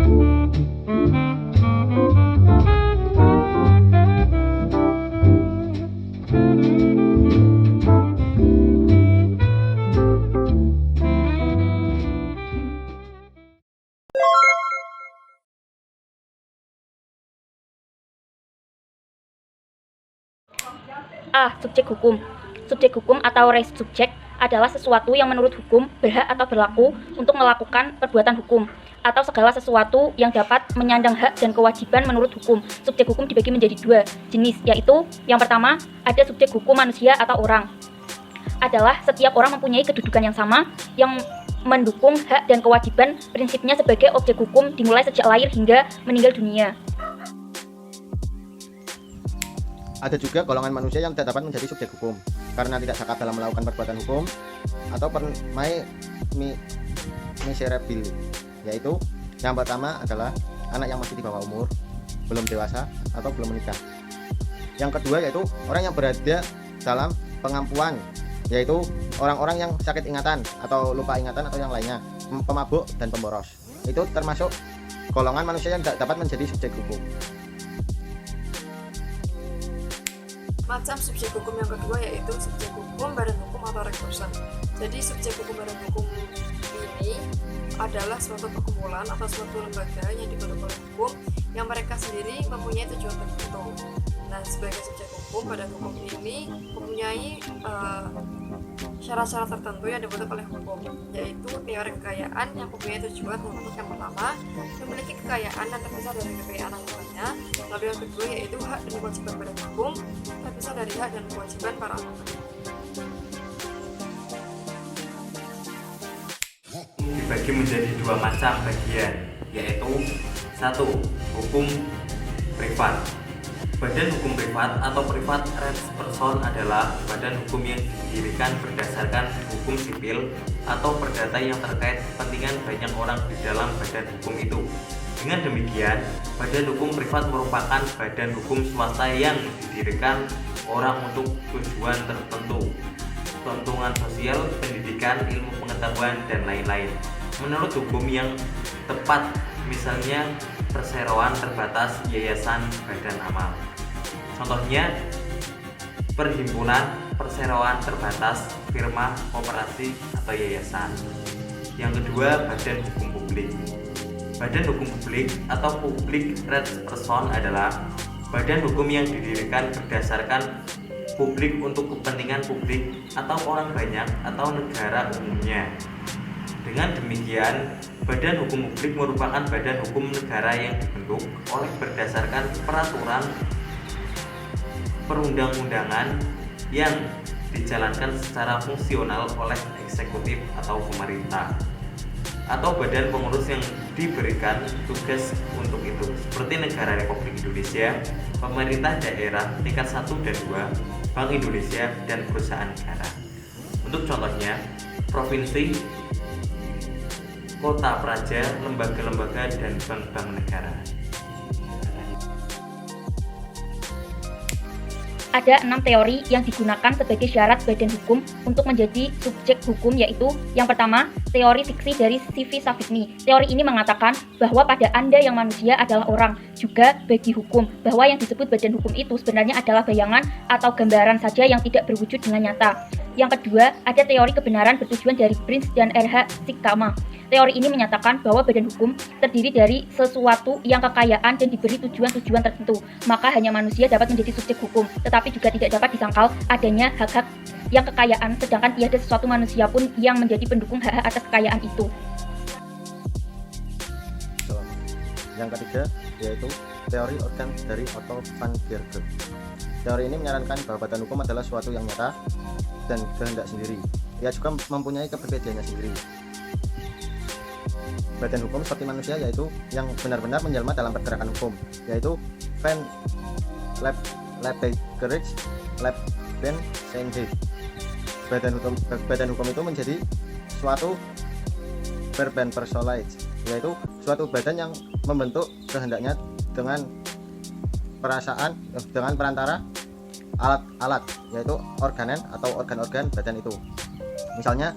A. Subjek hukum. Subjek hukum atau res subjek adalah sesuatu yang menurut hukum berhak atau berlaku untuk melakukan perbuatan hukum, atau segala sesuatu yang dapat menyandang hak dan kewajiban menurut hukum. Subjek hukum dibagi menjadi dua jenis, yaitu yang pertama, ada subjek hukum manusia atau orang. Adalah setiap orang mempunyai kedudukan yang sama, yang mendukung hak dan kewajiban prinsipnya sebagai objek hukum dimulai sejak lahir hingga meninggal dunia. Ada juga golongan manusia yang tidak dapat menjadi subjek hukum karena tidak cakap dalam melakukan perbuatan hukum atau miserabilis, yaitu yang pertama adalah anak yang masih di bawah umur, belum dewasa atau belum menikah. Yang kedua yaitu orang yang berada dalam pengampuan, yaitu orang-orang yang sakit ingatan atau lupa ingatan atau yang lainnya, pemabuk dan pemboros. Itu termasuk golongan manusia yang tidak dapat menjadi subjek hukum. Macam subjek hukum yang kedua yaitu subjek hukum, badan hukum atau rekusan. Jadi subjek hukum badan hukum ini adalah suatu perkumpulan atau suatu lembaga yang dibentuk oleh hukum yang mereka sendiri mempunyai tujuan tertentu. Nah, sebagai subjek hukum, badan hukum ini mempunyai syarat-syarat tertentu yang dibentuk oleh hukum, yaitu teori kekayaan yang mempunyai tujuan untuk yang pertama memiliki kekayaan yang terpisah dari kekayaan anggotanya, lalu yang kedua yaitu hak dan kewajiban badan hukum terpisah dari hak dan kewajiban para anggota. Dibagi menjadi dua macam bagian, yaitu satu, hukum privat. Badan hukum privat atau privat res person adalah badan hukum yang didirikan berdasarkan hukum sipil atau perdata yang terkait kepentingan banyak orang di dalam badan hukum itu. Dengan demikian, badan hukum privat merupakan badan hukum swasta yang didirikan orang untuk tujuan tertentu, keuntungan sosial, pendidikan, ilmu pengetahuan, dan lain-lain. Menurut hukum yang tepat, misalnya perseroan terbatas, yayasan, badan amal. Contohnya, perhimpunan, perseroan terbatas, firma, koperasi, atau yayasan. Yang kedua, badan hukum publik. Badan hukum publik atau public res person adalah badan hukum yang didirikan berdasarkan publik untuk kepentingan publik atau orang banyak atau negara umumnya. Dengan demikian, badan hukum publik merupakan badan hukum negara yang dibentuk oleh berdasarkan peraturan perundang-undangan yang dijalankan secara fungsional oleh eksekutif atau pemerintah atau badan pengurus yang diberikan tugas untuk itu, seperti Negara Republik Indonesia, pemerintah daerah tingkat 1 dan 2, Bank Indonesia, dan perusahaan negara. Untuk contohnya, provinsi, kota praja, lembaga-lembaga, dan bank-bank negara. Ada 6 teori yang digunakan sebagai syarat badan hukum untuk menjadi subjek hukum, yaitu yang pertama, teori fiksi dari C.V. Savigny. Teori ini mengatakan bahwa pada Anda yang manusia adalah orang, juga bagi hukum, bahwa yang disebut badan hukum itu sebenarnya adalah bayangan atau gambaran saja yang tidak berwujud dengan nyata. Yang kedua, ada teori kebenaran bertujuan dari Prince dan R.H. Sikama. Teori ini menyatakan bahwa badan hukum terdiri dari sesuatu yang kekayaan dan diberi tujuan-tujuan tertentu, maka hanya manusia dapat menjadi subjek hukum, tetapi juga tidak dapat disangkal adanya hak-hak yang kekayaan, sedangkan tiada sesuatu manusia pun yang menjadi pendukung hak-hak atas kekayaan itu. Yang ketiga yaitu teori organ dari Otto van Bergen. Teori ini menyarankan bahwa badan hukum adalah suatu yang nyata dan kehendak sendiri. Ia juga mempunyai kepribadiannya sendiri. Badan hukum seperti manusia yaitu yang benar-benar menjelma dalam pergerakan hukum, yaitu Van Lebegerecht Leben Senge. Badan hukum itu menjadi suatu verben personalized, yaitu suatu badan yang membentuk kehendaknya dengan perantara alat-alat, yaitu organen atau organ-organ badan itu. Misalnya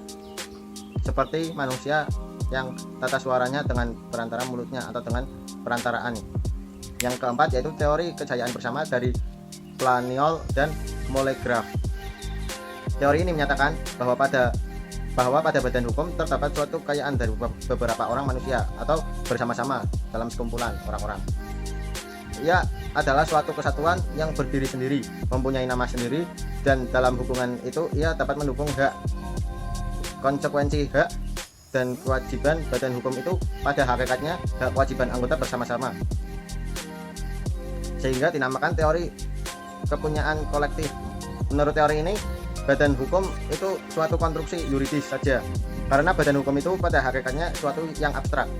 seperti manusia yang tata suaranya dengan perantara mulutnya atau dengan perantaraan. Yang keempat yaitu teori kejayaan bersama dari Planiol dan Molegraph. Teori ini menyatakan bahwa pada badan hukum terdapat suatu kekayaan dari beberapa orang manusia atau bersama-sama dalam sekumpulan orang-orang. Ia adalah suatu kesatuan yang berdiri sendiri, mempunyai nama sendiri, dan dalam hubungan itu ia dapat mendukung hak, konsekuensi hak, dan kewajiban badan hukum itu pada hakikatnya hak kewajiban anggota bersama-sama, sehingga dinamakan teori kepunyaan kolektif. Menurut teori ini, badan hukum itu suatu konstruksi yuridis saja, karena badan hukum itu pada hakikatnya suatu yang abstrak.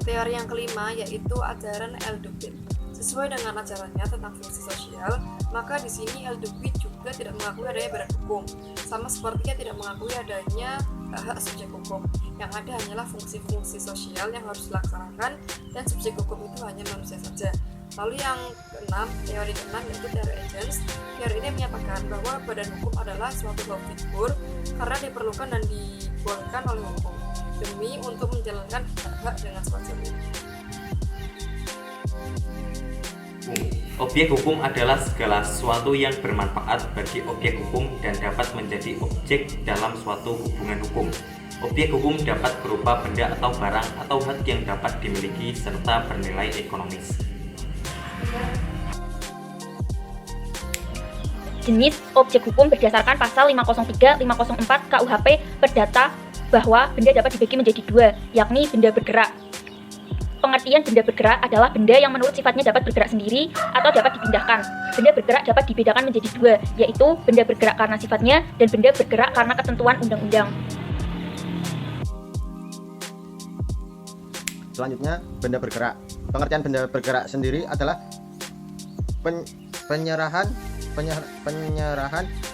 Teori yang kelima yaitu ajaran L-Dubit. Sesuai dengan ajarannya tentang fungsi sosial, maka di sini L-Dubit juga tidak mengakui adanya badan hukum, sama seperti ia tidak mengakui adanya hak subjek hukum. Yang ada hanyalah fungsi-fungsi sosial yang harus dilaksanakan, dan subjek hukum itu hanya manusia saja. Lalu yang keenam, teori keenam yaitu teori agents. Teori ini menyatakan bahwa badan hukum adalah suatu bau figur karena diperlukan dan dibolehkan oleh hukum demi untuk menjalankan hak dengan semacamnya. Objek hukum adalah segala sesuatu yang bermanfaat bagi objek hukum dan dapat menjadi objek dalam suatu hubungan hukum. Objek hukum dapat berupa benda atau barang atau hak yang dapat dimiliki serta bernilai ekonomis. Jenis objek hukum berdasarkan pasal 503, 504 KUHP Perdata bahwa benda dapat dibagi menjadi dua, yakni benda bergerak. Pengertian benda bergerak adalah benda yang menurut sifatnya dapat bergerak sendiri atau dapat dipindahkan. Benda bergerak dapat dibedakan menjadi dua, yaitu benda bergerak karena sifatnya dan benda bergerak karena ketentuan undang-undang. Selanjutnya, benda bergerak. Pengertian benda bergerak sendiri adalah penyerahan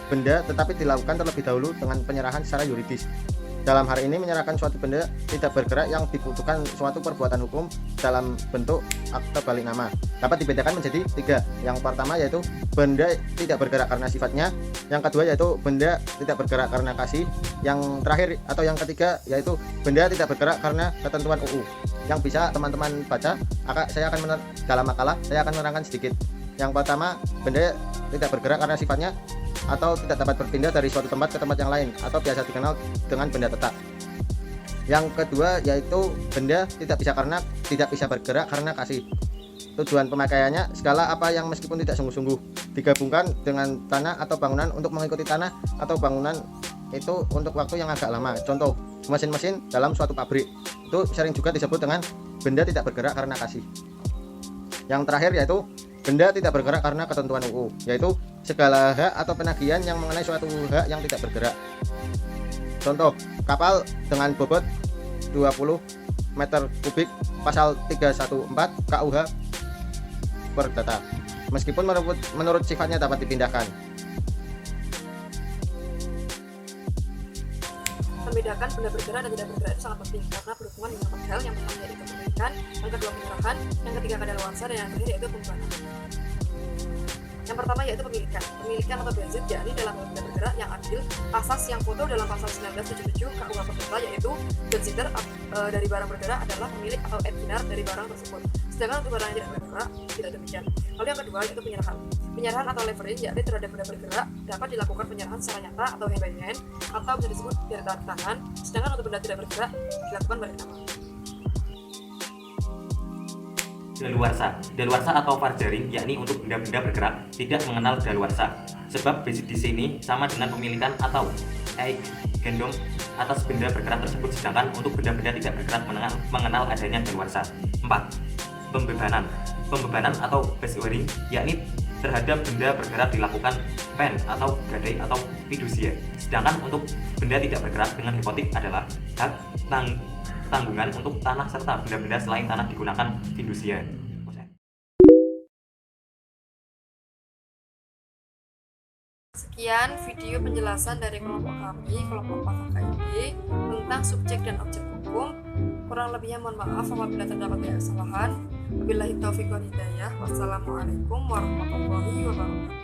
benda tetapi dilakukan terlebih dahulu dengan penyerahan secara yuridis. Dalam hal ini menyerahkan suatu benda tidak bergerak yang dibutuhkan suatu perbuatan hukum dalam bentuk akte balik nama. Dapat dibedakan menjadi tiga. Yang pertama yaitu benda tidak bergerak karena sifatnya. Yang kedua yaitu benda tidak bergerak karena kasih. Yang terakhir atau yang ketiga yaitu benda tidak bergerak karena ketentuan UU. Yang bisa teman-teman baca, dalam makalah saya akan menerangkan sedikit. Yang pertama, benda tidak bergerak karena sifatnya atau tidak dapat berpindah dari suatu tempat ke tempat yang lain atau biasa dikenal dengan benda tetap. Yang kedua yaitu benda tidak bisa bergerak karena kasih. Tujuan pemakaiannya segala apa yang meskipun tidak sungguh-sungguh digabungkan dengan tanah atau bangunan untuk mengikuti tanah atau bangunan itu untuk waktu yang agak lama. Contoh, mesin-mesin dalam suatu pabrik itu sering juga disebut dengan benda tidak bergerak karena kasih. Yang terakhir yaitu benda tidak bergerak karena ketentuan UU, yaitu segala hak atau penagihan yang mengenai suatu hak yang tidak bergerak. Contoh, kapal dengan bobot 20 meter kubik pasal 314 KUH Perdata, meskipun menurut sifatnya dapat dipindahkan. Membedakan benda bergerak dan tidak bergerak itu sangat penting karena berhubungan dengan empat hal. Yang pertama yaitu kepemilikan, yang kedua penyerahan, yang ketiga kadaluarsa, dan yang terakhir yaitu pembebanan. Yang pertama yaitu pemilikan. Pemilikan atau benzit yakni dalam benda bergerak yang adil. Asas yang foto dalam pasal 1977 KUH Perdata yaitu benziter dari barang bergerak adalah pemilik atau edinar dari barang tersebut. Sedangkan untuk barang yang tidak bergerak tidak demikian. Lalu yang kedua yaitu penyerahan. Penyerahan atau leverage yakni terhadap benda bergerak dapat dilakukan penyerahan secara nyata atau hand by hand atau bisa disebut dari tangan. Sedangkan untuk benda tidak bergerak dilakukan balik nama. Daluarsa atau farjaring yakni untuk benda-benda bergerak tidak mengenal daluarsa. Sebab di sini sama dengan pemilikan atau gendong atas benda bergerak tersebut, sedangkan untuk benda-benda tidak bergerak mengenal adanya daluarsa. 4. Pembebanan atau bestowering yakni terhadap benda bergerak dilakukan pen atau gadai atau fidusia. Sedangkan untuk benda tidak bergerak dengan hipotek adalah hak tanggungan untuk tanah serta benda-benda selain tanah digunakan fidusia. Sekian video penjelasan dari kelompok kami, kelompok 4 KID tentang subjek dan objek hukum. Kurang lebihnya mohon maaf apabila terdapat kesalahan. Wabillahi taufiq wal hidayah. Wassalamualaikum warahmatullahi wabarakatuh.